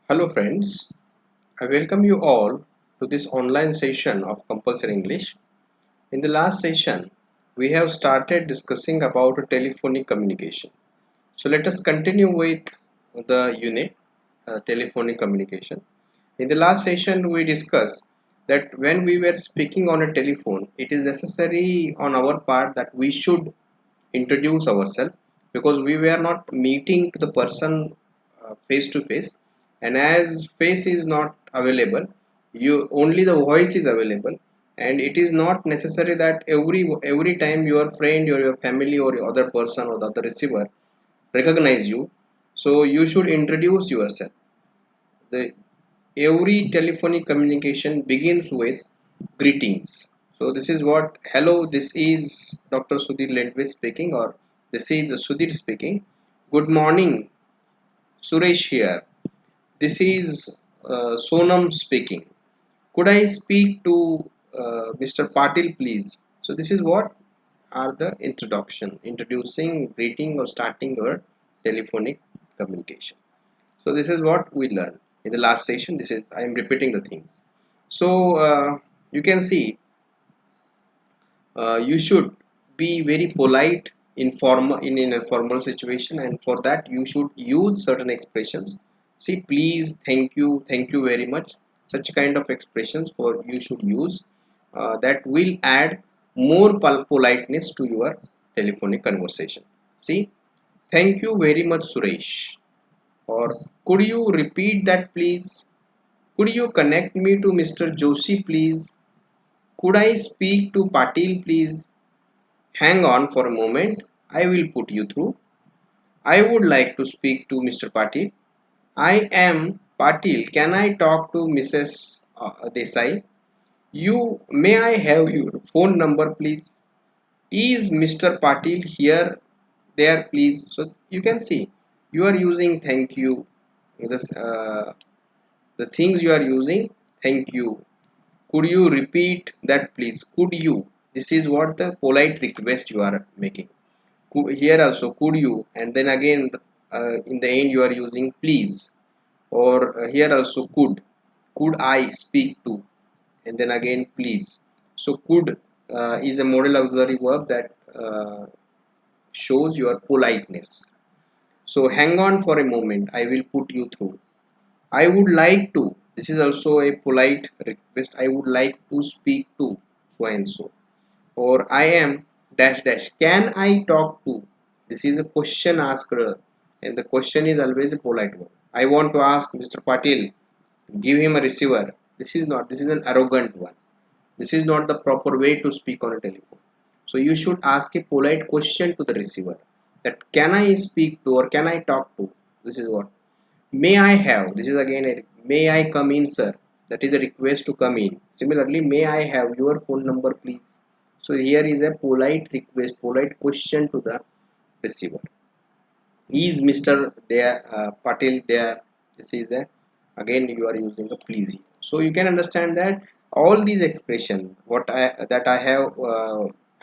Hello friends, I welcome you all to this online session of Compulsory English. In the last session, we have started discussing about telephonic communication. So let us continue with the unit telephonic communication. In the last session, we discussed that when we were speaking on a telephone, it is necessary on our part that we should introduce ourselves because we were not meeting the person face to face, and as face is not available, you only the voice is available, and it is not necessary that every time your friend or your family or your other person or the other receiver recognize you. So you should introduce yourself. The every telephonic communication begins with greetings. So this is what hello, this is Dr. Sudhir Lendway speaking, or this is Sudhir speaking. Good morning, Suresh here. This is Sonam speaking. Could I speak to Mr. Patil, please? So this is what are the introduction, introducing, greeting, or starting your telephonic communication. So this is what we learned in the last session. This is I am repeating the things. So you can see you should be very polite in a formal situation, and for that you should use certain expressions. See, please, thank you very much. Such kind of expressions for you should use, that will add more politeness to your telephonic conversation. See, thank you very much, Suresh, or could you repeat that, please? Could you connect me to Mr. Joshi, please? Could I speak to Patil, please? Hang on for a moment. I will put you through. I would like to speak to Mr. Patil. I am Patil. Can I talk to Mrs. Desai? You may I have your phone number, please? Is Mr. Patil here? There, please. So you can see you are using thank you. This, the things you are using. Thank you. Could you repeat that, please? Could you? This is what the polite request you are making. Here also, could you? And then again, in the end, you are using please. Or here also, could. Could I speak to? And then again, please. So could is a modal auxiliary verb that shows your politeness. So hang on for a moment. I will put you through. I would like to. This is also a polite request. I would like to speak to so and so. Or I am dash dash. Can I talk to? This is a question asked, and the question is always a polite one. I want to ask Mr. Patil, give him a receiver. This is not. This is an arrogant one. This is not the proper way to speak on a telephone. So you should ask a polite question to the receiver, that can I speak to or can I talk to? This is what. May I have? This is again a may I come in, sir? That is a request to come in. Similarly, may I have your phone number, please? So here is a polite request, polite question to the receiver. Is Mr. there Patil there? This is a again you are using a please. So you can understand that all these expressions what I that I have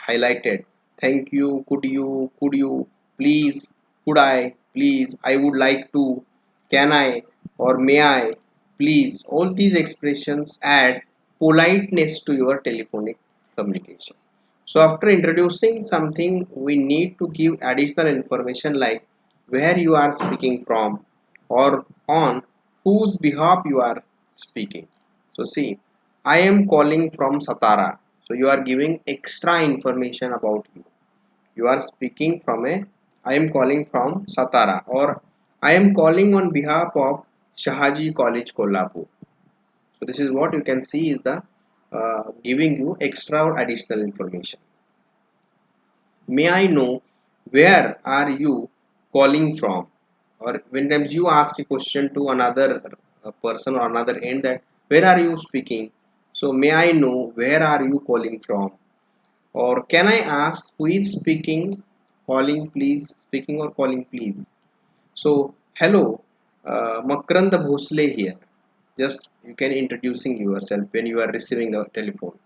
highlighted. Thank you, could you, please, could I, please, I would like to, can I, or may I, please. All these expressions add politeness to your telephonic communication. So after introducing something, we need to give additional information like where you are speaking from or on whose behalf you are speaking. So see, I am calling from Satara. So you are giving extra information about you. You are speaking from a I am calling from Satara, or I am calling on behalf of Shahaji College Kolhapur. So this is what you can see is the giving you extra or additional information. May I know where are you calling from? Or when times you ask a question to another person or another end, that where are you speaking? So may I know where are you calling from? Or can I ask who is speaking? Calling please, speaking or calling please. So hello, Makranda Bhosle here. Just you can introducing yourself when you are receiving the telephone.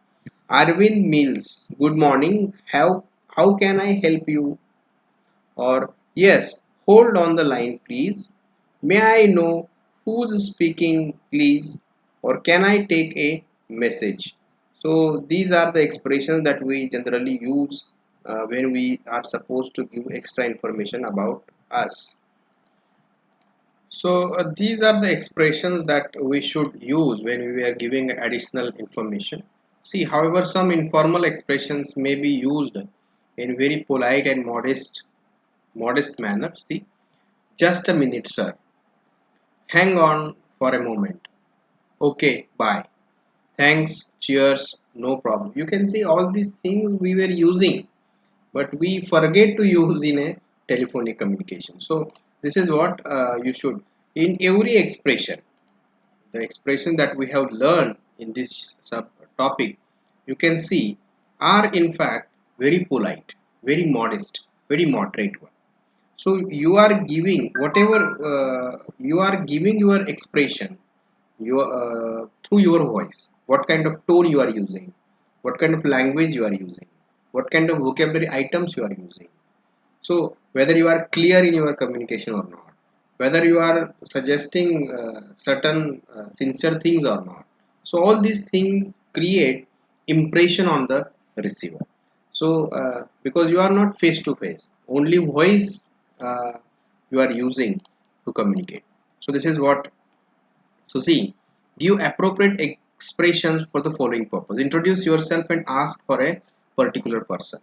Arvind Mills, good morning. How can I help you? Or yes, hold on the line please. May I know who's speaking please, or can I take a message. So these are the expressions that we generally use when we are supposed to give extra information about us. So these are the expressions that we should use when we are giving additional information. See, however, some informal expressions may be used in very polite and modest manner. See, just a minute, sir. Hang on for a moment. Okay, bye. Thanks, cheers, no problem. You can see all these things we were using, but we forget to use in a telephonic communication. So this is what you should, in every expression, the expression that we have learned in this sub topic, you can see are in fact very polite, very modest, very moderate one. So you are giving whatever you are giving your expression your through your voice, what kind of tone you are using, what kind of language you are using, what kind of vocabulary items you are using. So whether you are clear in your communication or not, whether you are suggesting certain sincere things or not, so all these things create impression on the receiver. So because you are not face to face, only voice uh, you are using to communicate. So this is what. So see, give appropriate expressions for the following purpose. Introduce yourself and ask for a particular person.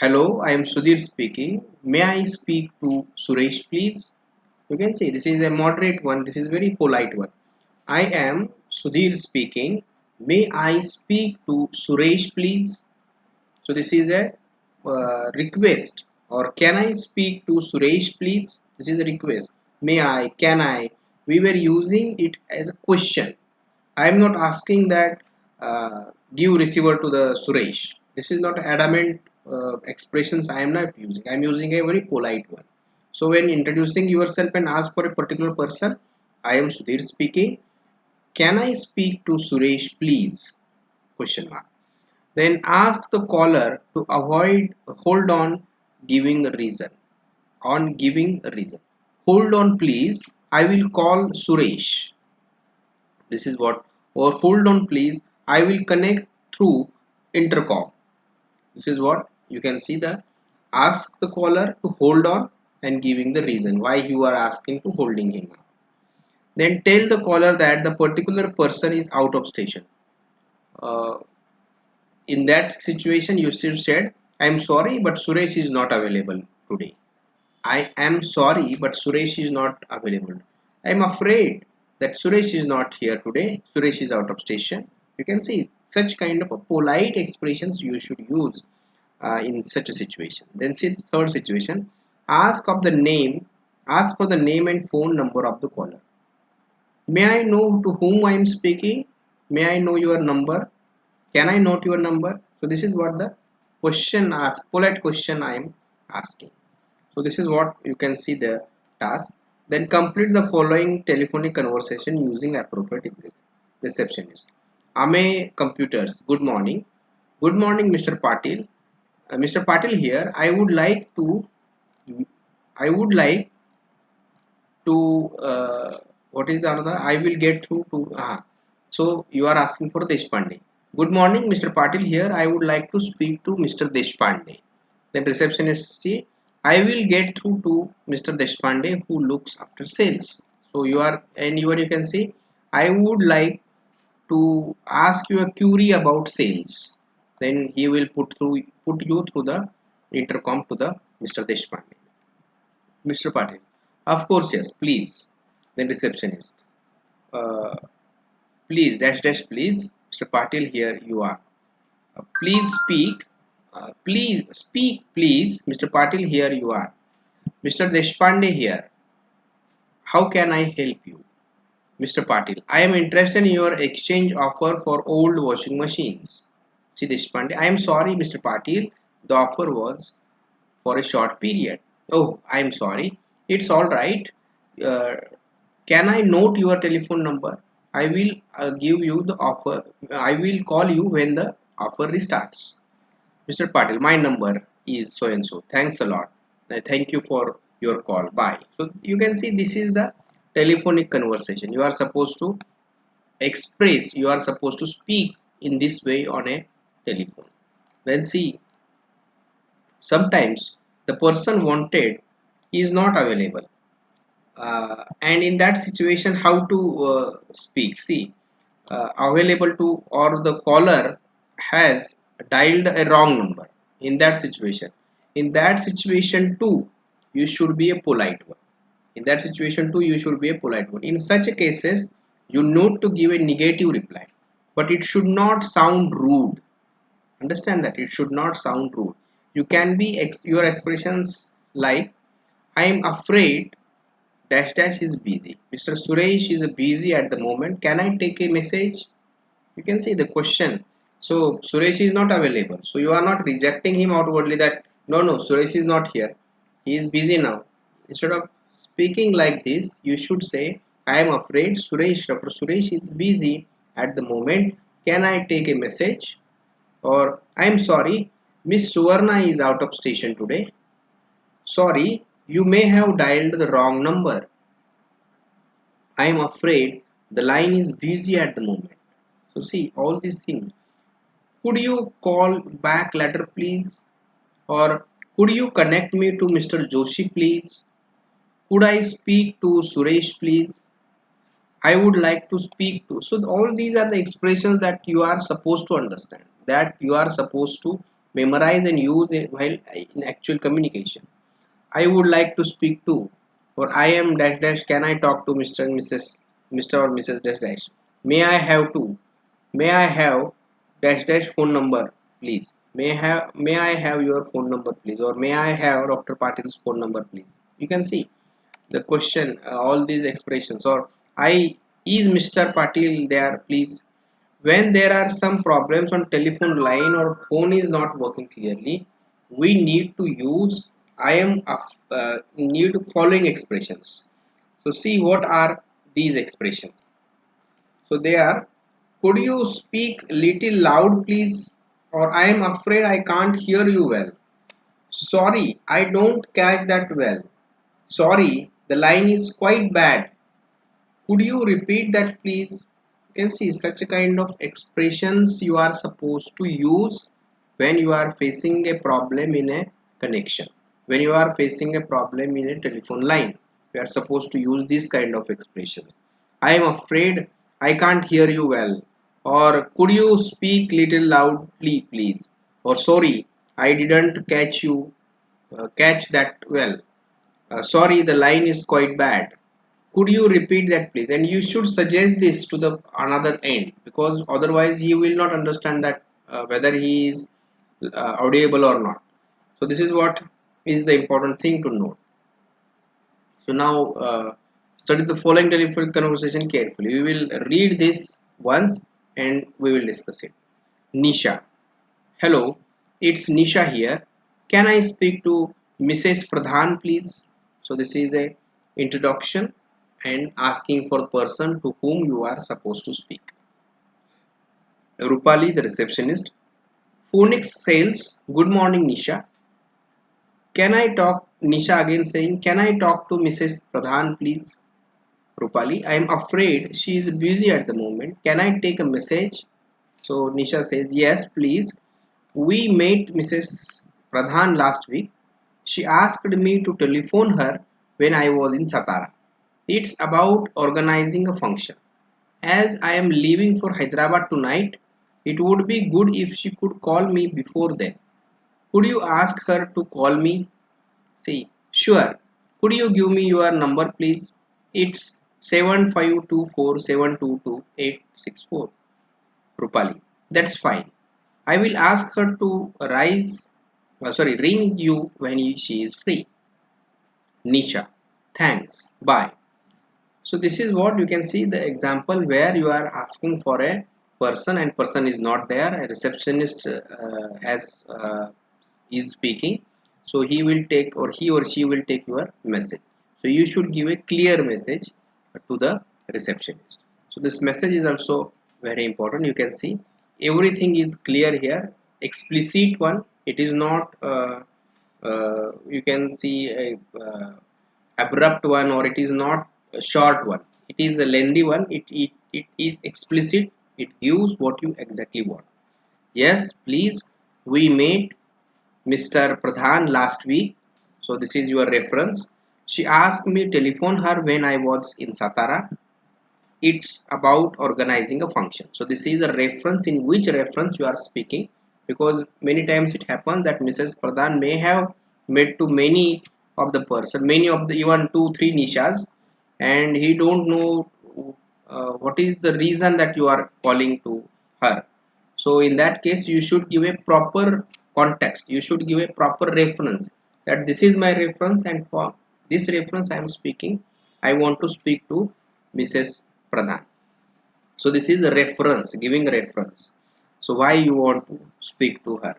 Hello, I am Sudhir speaking. May I speak to Suresh, please? You can see this is a moderate one. This is very polite one. I am Sudhir speaking. May I speak to Suresh, please? So this is a request. Or can I speak to Suresh, please? This is a request. May I? Can I? We were using it as a question. I am not asking that give receiver to the Suresh. This is not adamant expressions I am not using. I am using a very polite one. So when introducing yourself and ask for a particular person, I am Sudhir speaking. Can I speak to Suresh, please? Question mark. Then ask the caller to avoid hold on giving a reason. On giving a reason. Hold on, please. I will call Suresh. This is what. Or hold on please, I will connect through intercom. This is what you can see. The ask the caller to hold on and giving the reason why you are asking to holding him up. Then tell the caller that the particular person is out of station. uh, in that situation you should said, I am sorry but Suresh is not available today. I am sorry but Suresh is not available. I am afraid that Suresh is not here today. Suresh is out of station. You can see such kind of a polite expressions you should use in such a situation. Then see the third situation. Ask of the name. Ask for the name and phone number of the caller. May I know to whom I am speaking? May I know your number? Can I note your number? So this is what the question ask, polite question I am asking. So this is what you can see the task. Then complete the following telephonic conversation using appropriate receptionist. Ame computers. Good morning. Good morning, Mr. Patil. Mr. Patil here. I would like to what is the another? I will get through to. So you are asking for Deshpande. Good morning, Mr. Patil here. I would like to speak to Mr. Deshpande. Then receptionist say, I will get through to Mr. Deshpande who looks after sales. So you are and even you can say, I would like to ask you a query about sales. Then he will put you through the intercom to the Mr. Deshpande. Mr. Patil. Of course, yes, please. Then receptionist. Uh, please, dash dash please. Mr. Patil here you are. Please speak. Please speak, please. Mr. Patil here you are. Mr. Deshpande here. How can I help you? Mr. Patil, I am interested in your exchange offer for old washing machines. See Deshpande, I am sorry, Mr. Patil. The offer was for a short period. Oh, I am sorry. It's all right. Uh, can I note your telephone number? I will give you the offer. I will call you when the offer restarts. Mr. Patil, my number is so and so. Thanks a lot. Thank you for your call. Bye. So you can see this is the telephonic conversation. You are supposed to express, you are supposed to speak in this way on a telephone. Then see, sometimes the person wanted is not available, and in that situation how to speak. See, available to, or the caller has dialed a wrong number. In that situation too, you should be a polite one. In that situation too, you should be a polite one. In such a cases, you need to give a negative reply, but it should not sound rude. Understand that it should not sound rude. You can be your expressions like, I am afraid dash dash is busy. Mr. Suresh is busy at the moment. Can I take a message? You can see the question. So Suresh is not available. So you are not rejecting him outwardly that no, Suresh is not here. He is busy now. Instead of speaking like this, you should say, I am afraid Dr. Suresh is busy at the moment. Can I take a message? Or I am sorry, Miss Suvarna is out of station today. Sorry, you may have dialed the wrong number. I am afraid the line is busy at the moment. So see all these things. Could you call back later please? Or could you connect me to Mr. Joshi please? Could I speak to Suresh please? I would like to speak to. So all these are the expressions that you are supposed to understand, that you are supposed to memorize and use it while in actual communication. I would like to speak to, or I am dash dash. Can I talk to Mr. and Mr. or Mrs. dash dash? May I have dash dash phone number please? May I have your phone number please? Or may I have Dr. Patil's phone number please? You can see the question, all these expressions. Or I is Mr. Patil there please? When there are some problems on telephone line or phone is not working clearly, we need to use I am need following expressions. So see what are these expressions. So they are, could you speak little loud please? Or I am afraid I can't hear you well. Sorry, I don't catch that well. Sorry, the line is quite bad. Could you repeat that please? You can see such a kind of expressions you are supposed to use when you are facing a problem in a connection. When you are facing a problem in a telephone line, you are supposed to use this kind of expressions. I am afraid I can't hear you well. Or could you speak little loudly please? Or sorry, I didn't catch that well. Sorry, the line is quite bad. Could you repeat that please? And you should suggest this to the another end, because otherwise he will not understand that whether he is audible or not. So this is what is the important thing to note. So now study the following telephone conversation carefully. We will read this once and we will discuss it. Nisha. Hello, it's Nisha here. Can I speak to Mrs. Pradhan please? So this is a introduction and asking for person to whom you are supposed to speak. Rupali, the receptionist. Phoenix sales. Good morning, Nisha. Can I talk? Nisha again saying, can I talk to Mrs. Pradhan please? Rupali, I am afraid she is busy at the moment. Can I take a message? So Nisha says, yes, please. We met Mrs. Pradhan last week. She asked me to telephone her when I was in Satara. It's about organizing a function. As I am leaving for Hyderabad tonight, it would be good if she could call me before then. Could you ask her to call me? See, sure. Could you give me your number, please? It's 7524722864. Rupali. That's fine. I will ask her to ring you when she is free. Nisha. Thanks. Bye. So this is what you can see the example where you are asking for a person and person is not there. A receptionist has is speaking. So he will take, or he or she will take your message. So you should give a clear message to the receptionist. So this message is also very important. You can see everything is clear here. Explicit one. It is not. You can see a abrupt one, or it is not a short one. It is a lengthy one. It is explicit. It gives what you exactly want. Yes, please. We met Mr. Pradhan last week. So this is your reference. She asked me to telephone her when I was in Satara. It's about organizing a function. So this is a reference, in which reference you are speaking, because many times it happens that Mrs. Pradhan may have met to many of the person, many of the even 2 3 nishas, and he don't know what is the reason that you are calling to her. So in that case you should give a proper context, you should give a proper reference, that this is my reference and for this reference I am speaking, I want to speak to Mrs. Pradhan. So this is a reference, giving reference. So why you want to speak to her?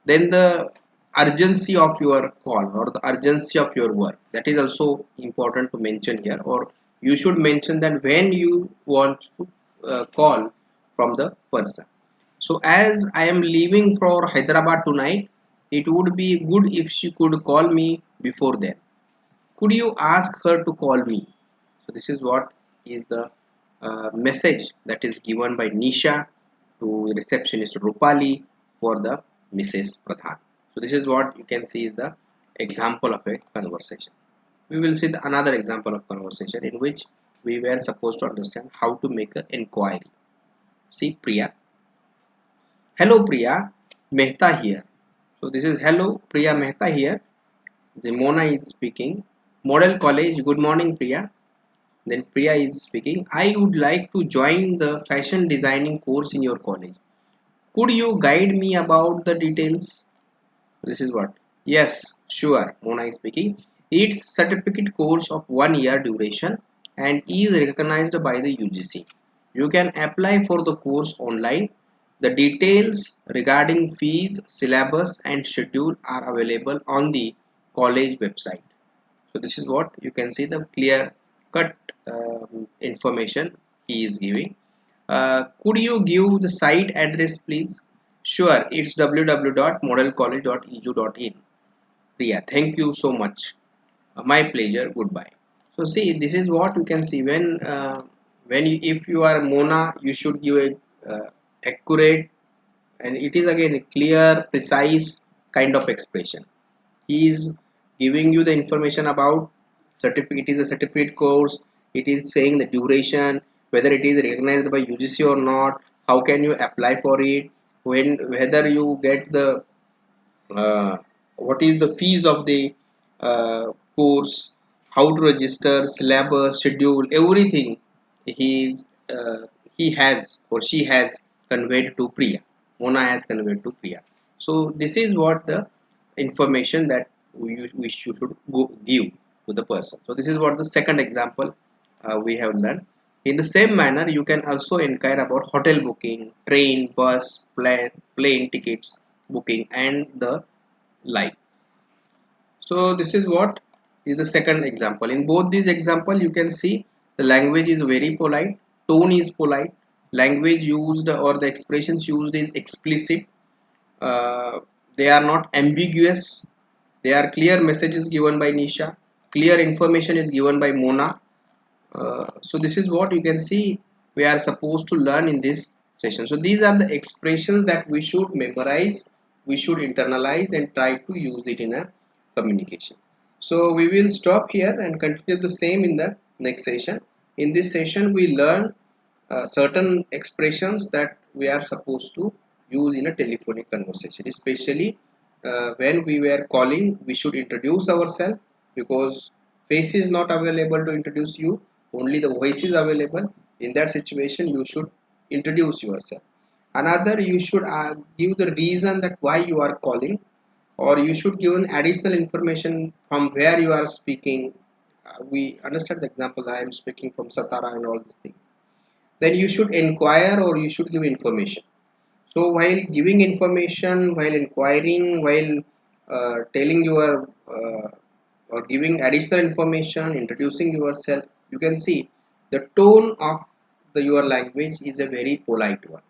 Then the urgency of your call or the urgency of your work, that is also important to mention here, or you should mention that when you want to call from the person. So as I am leaving for Hyderabad tonight, it would be good if she could call me before then. Could you ask her to call me? So this is what is the message that is given by Nisha to receptionist Rupali for the Mrs. Pradhan. So this is what you can see is the example of a conversation. We will see another example of conversation in which we were supposed to understand how to make an inquiry. See Priya. Hello Priya, Mehta here. So this is hello Priya Mehta here. The Mona is speaking. Model College, good morning Priya. Then Priya is speaking. I would like to join the fashion designing course in your college. Could you guide me about the details? This is what. Yes, sure. Mona is speaking. It's certificate course of 1 year duration and is recognized by the UGC. You can apply for the course online. The details regarding fees, syllabus and schedule are available on the college website. So this is what you can see, the clear cut information he is giving. Could you give the site address please? Sure, it's www.modelcollege.edu.in. Priya, thank you so much. My pleasure. Goodbye. So see, this is what you can see when you, if you are Mona, you should give a accurate, and it is again a clear, precise kind of expression. He is giving you the information about certificate. It is a certificate course. It is saying the duration, whether it is recognized by UGC or not, how can you apply for it, when, whether you get the uh, what is the fees of the course, how to register, syllabus, schedule, everything he is he has or she has conveyed to Priya. Mona has conveyed to Priya. So this is what the information that we should go give to the person. So this is what the second example we have learned. In the same manner, you can also inquire about hotel booking, train, bus, plane tickets booking, and the like. So this is what is the second example. In both these example, you can see the language is very polite, tone is polite, language used or the expressions used is explicit. They are not ambiguous. They are clear messages given by Nisha. Clear information is given by Mona. So this is what you can see we are supposed to learn in this session. So these are the expressions that we should memorize, we should internalize and try to use it in a communication. So we will stop here and continue the same in the next session. In this session we learn certain expressions that we are supposed to use in a telephonic conversation, especially when we were calling. We should introduce ourselves, because face is not available to introduce you, only the voice is available. In that situation you should introduce yourself. Another, you should give the reason that why you are calling, or you should give an additional information from where you are speaking. We understand the example, I am speaking from Satara and all these things. Then you should inquire or you should give information. So while giving information, while inquiring, while telling your or giving additional information, introducing yourself, you can see the tone of your language is a very polite one.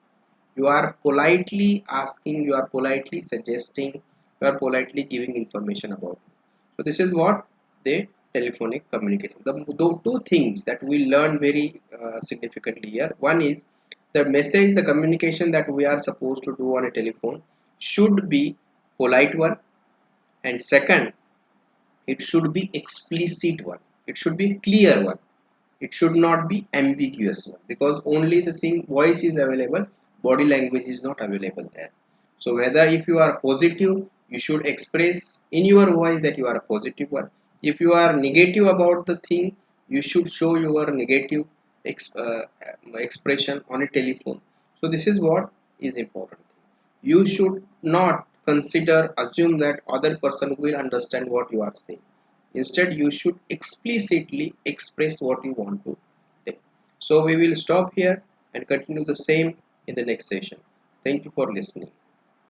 You are politely asking, you are politely suggesting, you are politely giving information about it. So this is what they telephonic communication. The two things that we learn very significantly here. One is the message, the communication that we are supposed to do on a telephone should be polite one, and second, it should be explicit one. It should be clear one. It should not be ambiguous one, because only the thing voice is available, body language is not available there. So whether if you are positive, you should express in your voice that you are a positive one. If you are negative about the thing, you should show your negative expression on a telephone. So this is what is important. You should not consider assume that other person will understand what you are saying. Instead, you should explicitly express what you want to say. So we will stop here and continue the same in the next session. Thank you for listening.